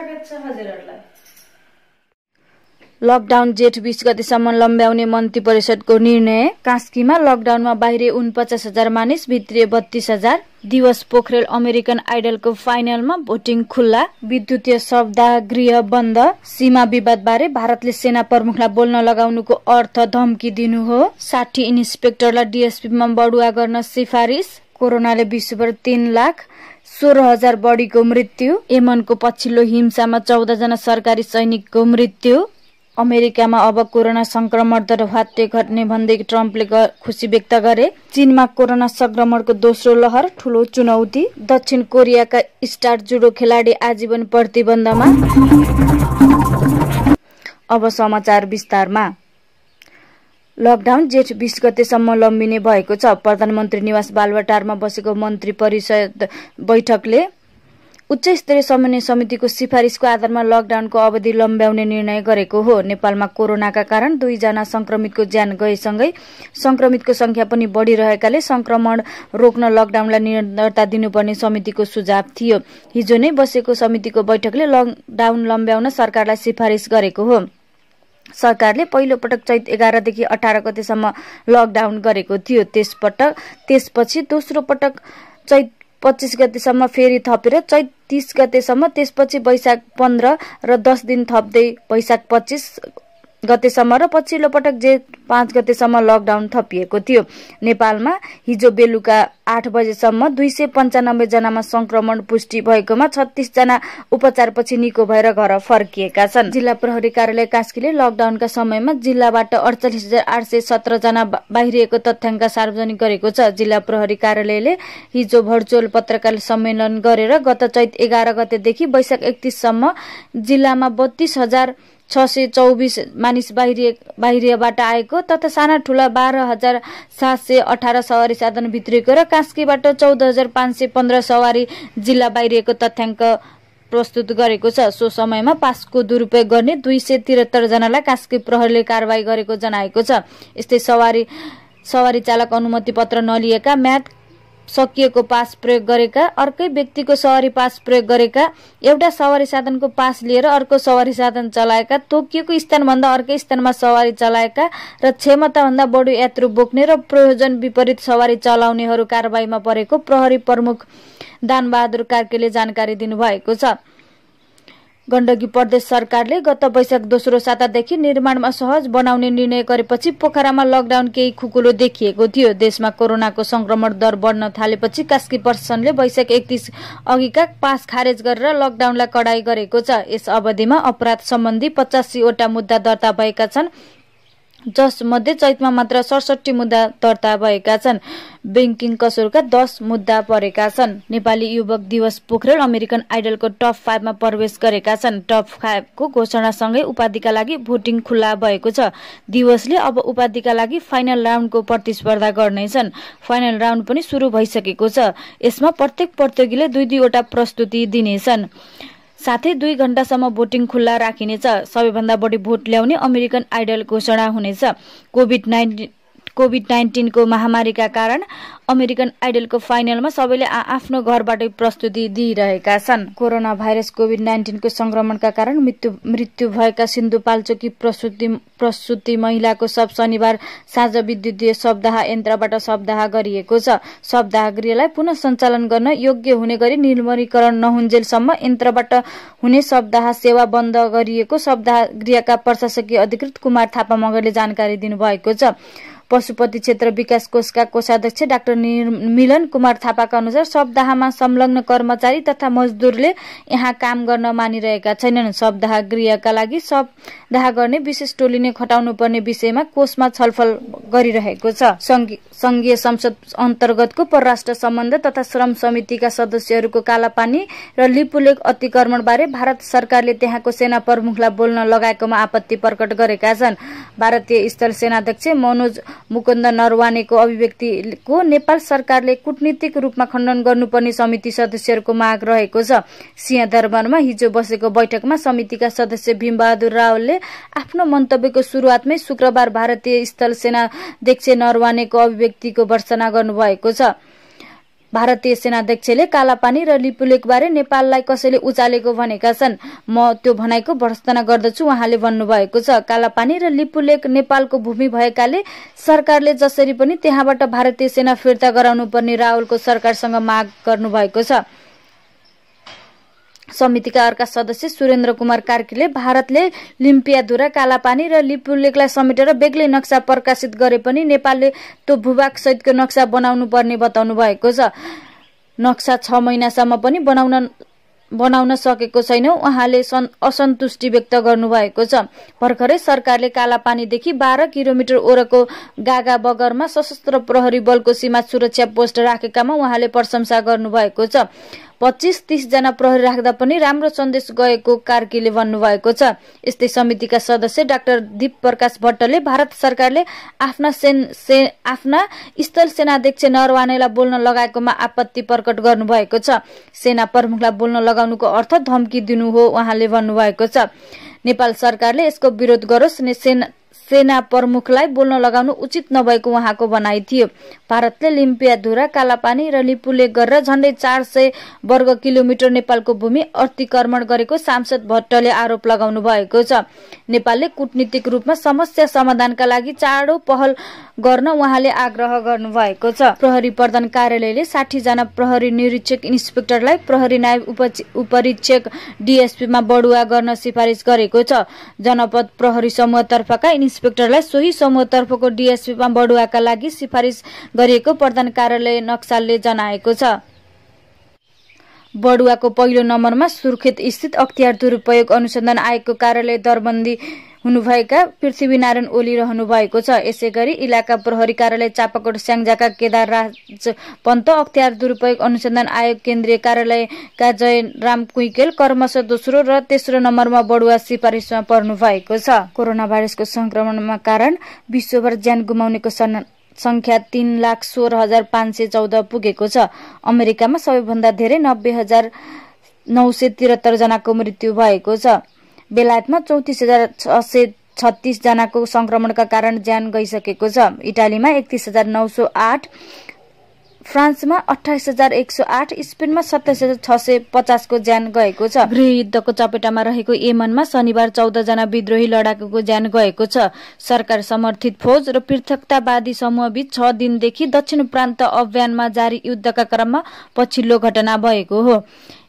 स्वागत छ हजुरहरुलाई। लकडाउन जेठ 20 गतेसम्म लम्ब्याउने मन्त्री परिषदको निर्णय। कास्कीमा लकडाउनमा बाहिर 49,000 मानिस, भित्रिए 32,000। दिवस पोखरेल अमेरिकन आइडलको फाइनलमा भोटिङ खुल्ला। विद्युतीय शब्दागृह बन्द। सीमा विवाद बारे भारतले सेना प्रमुखलाई बोल्न लगाउनुको अर्थ धम्की दिनु हो। 60 इन्सपेक्टरलाई डीएसपीमा बढुवा गर्न सिफारिस। कोरोनाले विश्वभर 3,16,000 बढीको मृत्यु। यमनको पछिल्लो हिंसामा 14 जना सरकारी सैनिकको मृत्यु। अमेरिकामा अब कोरोना संक्रमण दर ह्वात्तै घट्ने भन्दै ट्रम्पले खुशी व्यक्त गरे। चीनमा कोरोना संक्रमणको दोस्रो लहर ठूलो चुनौती। दक्षिण कोरियाका स्टार जुडो खेलाडी आजीवन प्रतिबन्धमा। अब समाचार विस्तारमा। लकडाउन जेठ 20 गतेसम्म लम्बिने भएको छ। प्रधानमन्त्री निवास बालुवाटारमा बसेको मन्त्री परिषद बैठकले उच्च स्तरीय समन्वय समितिको सिफारिसको आधारमा लकडाउनको अवधि लम्ब्याउने निर्णय गरेको हो। नेपालमा कोरोनाका कारण 2 जना संक्रमितको ज्यान गएसँगै संक्रमितको संख्या पनि बढिरहेकाले संक्रमण रोक्न लकडाउनलाई निरन्तरता दिनुपर्ने समितिको सुझाव थियो। हिजो नै बसेको समितिको बैठकले लकडाउन लम्ब्याउन सरकारलाई सिफारिस गरेको हो। सरकारले पहिलो पटक चैत 11 देखि 18 गतेसम्म लकडाउन गरेको थियो। त्यसपछि दोस्रो पटक चैत 25 गतेसम्म फेरि थपेर चैत 30 गतेसम्म, त्यसपछि वैशाख 15 र 10 दिन थप्दै वैशाख 25 गतेसम्म र पछिल्लो पटक जेठ 5 गतेसम्म लकडाउन थपिएको थियो। नेपालमा हिजो बेलुका 8 बजेसम्म 295 जनामा संक्रमण पुष्टि भएकोमा 36 जना उपचारपछि निको भएर घर फर्किएका छन्। जिल्ला प्रहरी कार्यालय कास्कीले लकडाउनका समयमा जिल्लाबाट 48,817 जना बाहिरिएको तथ्याङ्क सार्वजनिक गरेको छ। जिल्ला प्रहरी कार्यालयले हिजो भर्चुअल पत्रकार सम्मेलन गरेर गत चैत 11 गतेदेखि वैशाख 31 सम्म जिल्लामा 32,624 मानिस बाहिरियाबाट आएको तथा साना ठूला 12,718 सवारी साधन भित्रिएको र कास्कीबाट 14,515 सवारी जिल्ला बाहिरिएको तथ्याङ्क प्रस्तुत गरेको छ। सो समयमा पासको दुरुपयोग गर्ने 273 जनालाई कास्की प्रहरीले कारबाही गरेको जनाएको छ। यस्तै सवारी चालक अनुमति पत्र नलिएका, म्याद सकिएको पास प्रयोग गरेका, अर्कै व्यक्तिको सवारी पास प्रयोग गरेका, एउटा सवारी साधनको पास लिएर अर्को सवारी साधन चलाएका, तोकिएको स्थानभन्दा अर्कै स्थानमा सवारी चलाएका र क्षमताभन्दा बढी यात्रु बोक्ने र प्रयोजन विपरीत सवारी चलाउनेहरू कारबाहीमा परेको प्रहरी प्रमुख दानबहादुर कार्कीले जानकारी दिनुभएको छ। गण्डकी प्रदेश सरकारले गत वैशाख दोस्रो सातादेखि निर्माणमा सहज बनाउने निर्णय गरेपछि पोखरामा लकडाउन केही खुकुलो देखिएको थियो। देशमा कोरोनाको संक्रमण दर बढ्न थालेपछि कास्की प्रशासनले वैशाख 31 अघिका पास खारेज गरेर लकडाउनलाई कडाई गरेको छ। यस अवधिमा अपराध सम्बन्धी 85 वटा मुद्दा दर्ता भएका छन्, जसमध्ये चैतमा मात्र 67 मुद्दा दर्ता भएका छन्। बैंकिङ कसुरका 10 मुद्दा परेका छन्। नेपाली युवक दिवस पोखरेल अमेरिकन आइडलको टप 5 मा प्रवेश गरेका छन्। टप 5 को घोषणासँगै उपाधिका लागि भोटिङ खुल्ला भएको छ। दिवसले अब उपाधिका लागि फाइनल राउन्डको प्रतिस्पर्धा गर्नेछन्। फाइनल राउन्ड पनि सुरु भइसकेको छ। यसमा प्रत्येक प्रतियोगीले 2-2 वटा प्रस्तुति दिनेछन्। साथै 2 घण्टासम्म भोटिङ खुल्ला राखिनेछ। सबैभन्दा बढी भोट ल्याउने अमेरिकन आइडल घोषणा हुनेछ। कोभिड-19 को महामारीका कारण अमेरिकन आइडलको फाइनलमा सबैले आफ्नो घरबाटै प्रस्तुति दिइरहेका छन्। कोरोना भाइरस कोभिड-19 को संक्रमणका कारण मृत्यु भएका सिन्धुपाल्चोकी प्रसुति महिलाको शव शनिबार साँझ विद्युतीय शवदाह यन्त्रबाट शवदाह गरिएको छ। शवदाह गृहलाई पुनः सञ्चालन गर्न योग्य हुने गरी निर्मलीकरण नहुन्जेलसम्म यन्त्रबाट हुने शवदाह सेवा बन्द गरिएको शवदाह गृहका प्रशासकीय अधिकृत कुमार थापा मगरले जानकारी दिनुभएको छ। पशुपति क्षेत्र विकास कोषका कोषाध्यक्ष डाक्टर मिलन कुमार थापाका अनुसार शवदाहमा संलग्न कर्मचारी तथा मजदुरले यहाँ काम गर्न मानिरहेका छैनन्। शवदाह गृहका लागि शवदाह गर्ने विशेष टोली नै खटाउनु पर्ने विषयमा कोषमा छलफल गरिरहेको छ। संघीय संसद अन्तर्गतको परराष्ट्र सम्बन्ध तथा श्रम समितिका सदस्यहरूको कालापानी र लिपुलेक अतिक्रमण बारे भारत सरकारले त्यहाँको सेना प्रमुखलाई बोल्न लगाएकोमा आपत्ति प्रकट गरेका छन्। भारतीय स्थल सेनाध्यक्ष मनोज मुकुन्द नरवानेको अभिव्यक्तिको नेपाल सरकारले कूटनीतिक रूपमा खण्डन गर्नुपर्ने समिति सदस्यहरूको माग रहेको छ। सिंहदरबारमा हिजो बसेको बैठकमा समितिका सदस्य भीमबहादुर रावलले आफ्नो मन्तव्यको सुरुवातमै शुक्रबार भारतीय स्थल सेनाध्यक्ष नरवानेको अभिव्यक्तिको भर्त्सना गर्नुभएको छ। भारतीय सेनाध्यक्षले कालापानी र लिपुलेकबारे नेपाललाई कसैले उचालेको भनेका छन्। म त्यो भनाइको भर्त्सना गर्दछु उहाँले भन्नुभएको छ। कालापानी र लिपुलेक नेपालको भूमि भएकाले सरकारले जसरी पनि त्यहाँबाट भारतीय सेना फिर्ता गराउनु पर्ने राहुलको सरकारसँग माग गर्नुभएको छ। समितिका अर्का सदस्य सुरेन्द्र कुमार कार्कीले भारतले लिम्पियाधुरा, कालापानी र लिपुलेकलाई समेटेर बेग्लै नक्सा प्रकाशित गरे पनि नेपालले त्यो भूभाग सहितको नक्सा बनाउनु पर्ने बताउनु भएको छ। नक्सा 6 महिनासम्म पनि बनाउन सकेको छैन। उहाँले असन्तुष्टि व्यक्त गर्नुभएको छ। भर्खरै सरकारले कालापानीदेखि 12 किलोमिटर ओरको गागा बगरमा सशस्त्र प्रहरी बलको सीमा सुरक्षा पोस्ट राखेकामा उहाँले प्रशंसा गर्नुभएको छ। 25-30 जना प्रहरी राख्दा पनि राम्रो सन्देश गएको कार्कीले भन्नुभएको छ। यस्तै समितिका सदस्य डाक्टर दीप प्रकाश भट्टले भारत सरकारले आफ्ना स्थल सेनाध्यक्ष नरवानेलाई बोल्न लगाएकोमा आपत्ति प्रकट गर्नुभएको छ। सेना प्रमुखलाई बोल्न लगाउनुको अर्थ धम्की दिनु हो उहाँले भन्नुभएको छ। नेपाल सरकारले यसको विरोध गरोस्, सेना प्रमुखलाई बोल्न लगाउनु उचित नभएको उहाँको भनाइ थियो। भारतले लिम्पियाधुरा, कालापानी र लिपुलेक गरेर झण्डै 400 वर्ग किलोमिटर नेपालको भूमि अतिक्रमण गरेको सांसद भट्टले आरोप लगाउनु भएको छ। नेपालले कूटनीतिक रूपमा समस्या समाधानका लागि चाँडो पहल गर्न उहाँले आग्रह गर्नुभएको छ। प्रहरी प्रधान कार्यालयले 60 जना प्रहरी निरीक्षक इन्सपेक्टरलाई प्रहरी नायब उपरीक्षक डीएसपीमा बढुवा गर्न सिफारिस गरेको छ। जनपद प्रहरी समूहतर्फका इन्सपेक्टरलाई सोही समूहतर्फको डीएसपीमा बढुवाका लागि सिफारिस गरिएको प्रधान कार्यालय नक्सालले जनाएको छ। बढुवाको पहिलो नम्बरमा सुर्खेत स्थित अख्तियार दुरुपयोग अनुसन्धान आयोगको कार्यालय दरबन्दी हुनुभएका पृथ्वीनारायण ओली रहनु भएको छ। यसैगरी इलाका प्रहरी कार्यालय चापाकोट स्याङ्जाका केदार राज पन्त, अख्तियार दुरुपयोग अनुसन्धान आयोग केन्द्रीय कार्यालयका जयराम कुइकेल क्रमशः दोस्रो र तेस्रो नम्बरमा बढुवा सिफारिसमा पर्नु भएको छ। कोरोना भाइरसको संक्रमणमा कारण विश्वभर ज्यान गुमाउनेको संख्या 3,16,514 पुगेको छ। अमेरिकामा सबैभन्दा धेरै 90,973 जनाको मृत्यु भएको छ। बेलायतमा 34,636 जनाको संक्रमणका कारण ज्यान गइसकेको छ। इटालीमा 31,908, फ्रान्समा 28,108, स्पेनमा 27,650 को ज्यान गएको छ। गृहयुद्धको चपेटामा रहेको येमनमा शनिबार 14 जना विद्रोही लडाकुको ज्यान गएको छ। सरकार समर्थित फौज र पृथकतावादी समूहबीच 6 दिनदेखि दक्षिण प्रान्त अभियानमा जारी युद्धका क्रममा पछिल्लो घटना भएको हो।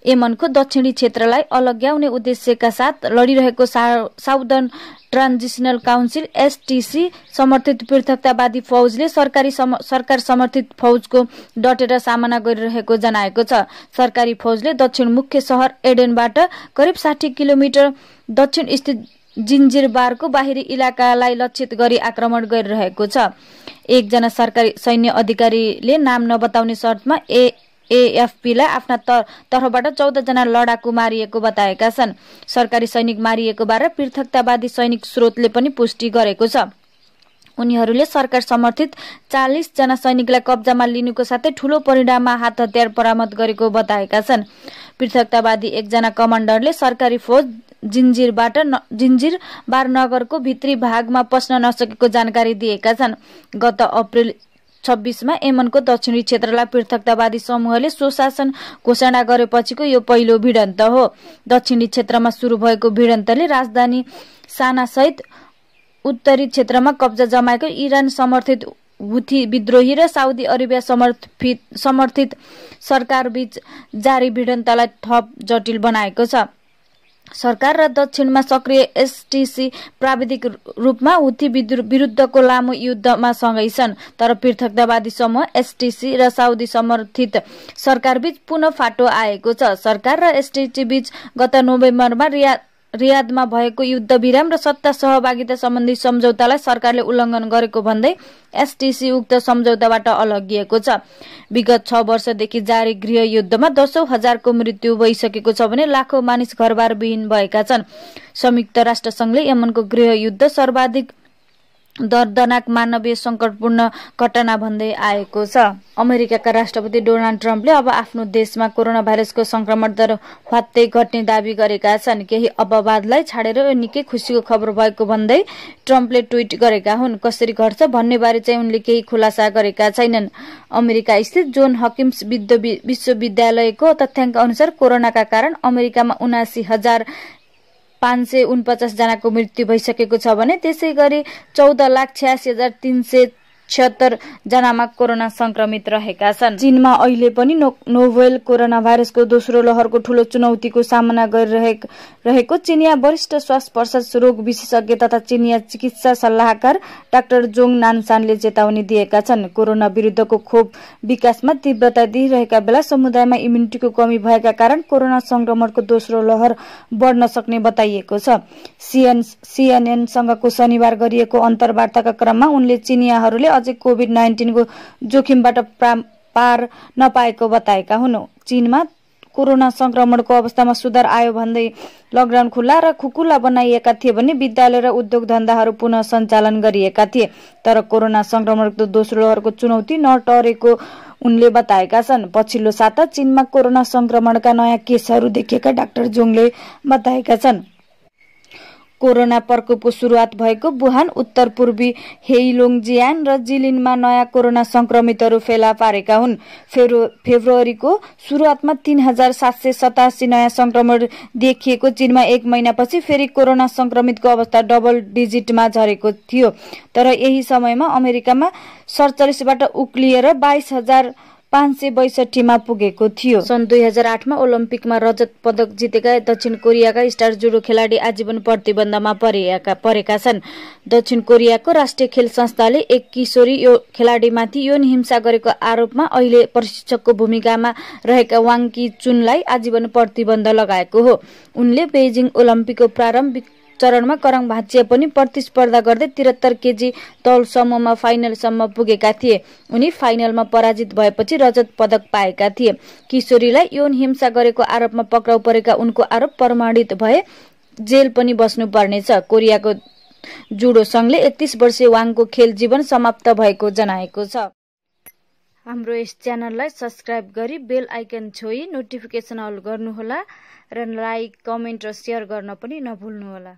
येमनको दक्षिणी क्षेत्रलाई अलग्याउने उद्देश्यका साथ लडिरहेको साउदर्न ट्रान्जिशनल काउन्सिल एसटीसी समर्थित पृथकतावादी फौजले सरकार समर्थित फौजको डटेर सामना गरिरहेको जनाएको छ। सरकारी फौजले दक्षिण मुख्य शहर एडेनबाट करिब 60 किलोमिटर दक्षिण स्थित जिन्जिरबारको बाहिरी इलाकालाई लक्षित गरी आक्रमण गरिरहेको छ। एकजना सरकारी सैन्य अधिकारीले नाम नबताउने शर्तमा एएफपीलाई आफ्ना तर्फबाट 14 जना लडाकु मारिएको बताएका छन्। सरकारी सैनिक मारिएको बारे पृथकतावादी सैनिक स्रोतले पनि पुष्टि गरेको छ। उनीहरूले सरकार समर्थित 40 जना सैनिकलाई कब्जामा लिनुको साथै ठूलो परिमाणमा हात हतियार बरामद गरेको बताएका छन्। पृथकतावादी एकजना कमान्डरले सरकारी फौज जिन्जिरबार नगरको भित्री भागमा पस्न नसकेको जानकारी दिएका छन्। गत अप्रिल 26 मा येमनको दक्षिणी क्षेत्रलाई पृथकतावादी समूहले स्वशासन घोषणा गरेपछिको यो पहिलो भिडन्त हो। दक्षिणी क्षेत्रमा सुरु भएको भिडन्तले राजधानी साना सहित उत्तरी क्षेत्रमा कब्जा जमाएको इरान समर्थित हुथी विद्रोही र साउदी अरेबिया समर्थित सरकारबीच जारी भिडन्तलाई थप जटिल बनाएको छ। सरकार र दक्षिणमा सक्रिय एसटीसी प्राविधिक रूपमा हुथी विरुद्धको लामो युद्धमा सँगै छन्। तर पृथकतावादी समूह एसटीसी र साउदी समर्थित सरकारबीच पुनः फाटो आएको छ। सरकार र एसटीसी बीच गत नोभेम्बरमा रियादमा भएको युद्धविराम र सत्ता सहभागिता सम्बन्धी सम्झौतालाई सरकारले उल्लङ्घन गरेको भन्दै एसटीसी उक्त सम्झौताबाट अलगिएको छ। विगत 6 वर्षदेखि जारी गृह युद्धमा 10,000 को मृत्यु भइसकेको छ भने लाखौं मानिस घरबार विहीन भएका छन्। संयुक्त राष्ट्र संघले यमनको गृह युद्ध सर्वाधिक दर्दनाक मानवीय सङ्कटपूर्ण घटना भन्दै आएको छ। अमेरिकाका राष्ट्रपति डोनाल्ड ट्रम्पले अब आफ्नो देशमा कोरोना भाइरसको संक्रमण दर ह्वात्तै घट्ने दावी गरेका छन्। केही अपवादलाई छाडेर यो निकै खुसीको खबर भएको भन्दै ट्रम्पले ट्विट गरेका हुन्। कसरी घट्छ भन्ने बारे चाहिँ उनले केही खुलासा गरेका छैनन्। अमेरिका स्थित जोन हकिन्स विश्वविद्यालयको तथ्याङ्क अनुसार कोरोनाका कारण अमेरिकामा 79,549 जनाको मृत्यु भइसकेको छ भने त्यसै गरी 14,86,376 जनामा कोरोना संक्रमित रहेका छन्। चीनमा अहिले पनि नोभेल कोरोना भाइरसको दोस्रो लहरको ठूलो चुनौतीको सामना गरिरहेको चिनिया वरिष्ठ श्वास प्रश्वास रोग विशेषज्ञ तथा चिनिया चिकित्सा सल्लाहकार डाक्टर जोङ नानसानले चेतावनी दिएका छन्। कोरोना विरुद्धको खोप विकासमा तीव्रता दिइरहेका बेला समुदायमा इम्युनिटीको कमी भएका कारण कोरोना संक्रमणको दोस्रो लहर बढ्न सक्ने बताइएको छ। सीएनएनसँगको शनिबार गरिएको अन्तर्वार्ताका क्रममा उनले चिनियाहरूले अझै कोभिड-19 को जोखिमबाट पार नपाएको बताएका हुन्। चीनमा कोरोना संक्रमणको अवस्थामा सुधार आयो भन्दै लकडाउन खुल्ला र खुकुला बनाइएका थिए भने विद्यालय र उद्योग धन्दाहरू पुनः सञ्चालन गरिएका थिए। तर कोरोना संक्रमणको दोस्रो लहरको चुनौती नटरेको उनले बताएका छन्। पछिल्लो साता चीनमा कोरोना संक्रमणका नयाँ केसहरू देखिएका डाक्टर जोङले बताएका छन्। कोरोना प्रकोपको सुरुवात भएको वुहान, उत्तर पूर्वी हेइलोङजियान र जिलिनमा नयाँ कोरोना संक्रमितहरू फेला पारेका हुन्। फेब्रुअरीको सुरुवातमा 3,787 नयाँ संक्रमण देखिएको चीनमा एक महिनापछि फेरि कोरोना संक्रमितको अवस्था डबल डिजिटमा झरेको थियो। तर यही समयमा अमेरिकामा 47बाट उक्लिएर 22,562 मा पुगेको थियो। सन् 2008 मा ओलम्पिकमा रजत पदक जितेका दक्षिण कोरियाका स्टार जुडो खेलाडी आजीवन प्रतिबन्धमा परेका छन्। दक्षिण कोरियाको राष्ट्रिय खेल संस्थाले एक किशोरी खेलाडीमाथि यौन हिंसा गरेको आरोपमा अहिले प्रशिक्षकको भूमिकामा रहेका वाङ की चुनलाई आजीवन प्रतिबन्ध लगाएको हो। उनले बेइजिङ ओलम्पिकको प्रारम्भिक चरणमा करङ भाँचिए पनि प्रतिस्पर्धा गर्दै 73 केजी तौल समूहमा फाइनलसम्म पुगेका थिए। उनी फाइनलमा पराजित भएपछि रजत पदक पाएका थिए। किशोरीलाई यौन हिंसा गरेको आरोपमा पक्राउ परेका उनको आरोप प्रमाणित भए जेल पनि बस्नु पर्नेछ। कोरियाको जुडो संघले 31 वर्षीय वाङको खेल जीवन समाप्त भएको जनाएको छ। हाम्रो यस च्यानललाई सब्स्क्राइब गरी बेल आइकन छोई नोटिफिकेसन अल गर्नुहोला र लाइक, कमेन्ट र शेयर गर्न पनि नभुल्नुहोला।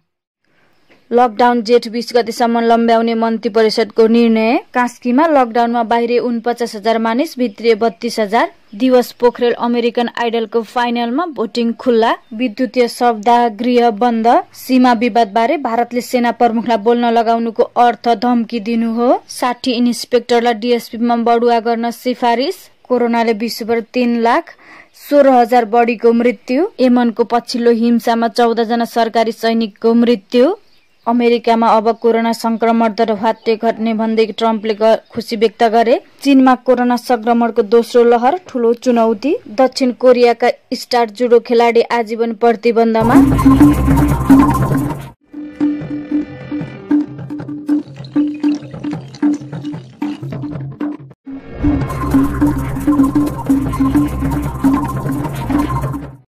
लकडाउन जेठ 20 गतेसम्म लम्ब्याउने मन्त्री परिषदको निर्णय। कास्कीमा लकडाउनमा बाहिरिए 49,000 मानिस, भित्रिए 32,000। दिवस पोखरेल अमेरिकन आइडलको फाइनलमा भोटिङ खुल्ला। विद्युतीय शब्दागृह बन्द। सीमा विवाद बारे भारतले सेना प्रमुखलाई बोल्न लगाउनुको अर्थ धम्की दिनु हो। 60 इन्सपेक्टरलाई डीएसपीमा बढुवा गर्न सिफारिस। कोरोनाले विश्वभर 3,16,000 बढीको मृत्यु। यमनको पछिल्लो हिंसामा 14 जना सरकारी सैनिकको मृत्यु। अमेरिकामा अब कोरोना संक्रमण दर ह्वात्तै घट्ने भन्दै ट्रम्पले खुसी व्यक्त गरे। चीनमा कोरोना संक्रमणको दोस्रो लहर ठूलो चुनौती। दक्षिण कोरियाका स्टार जुडो खेलाडी आजीवन प्रतिबन्धमा।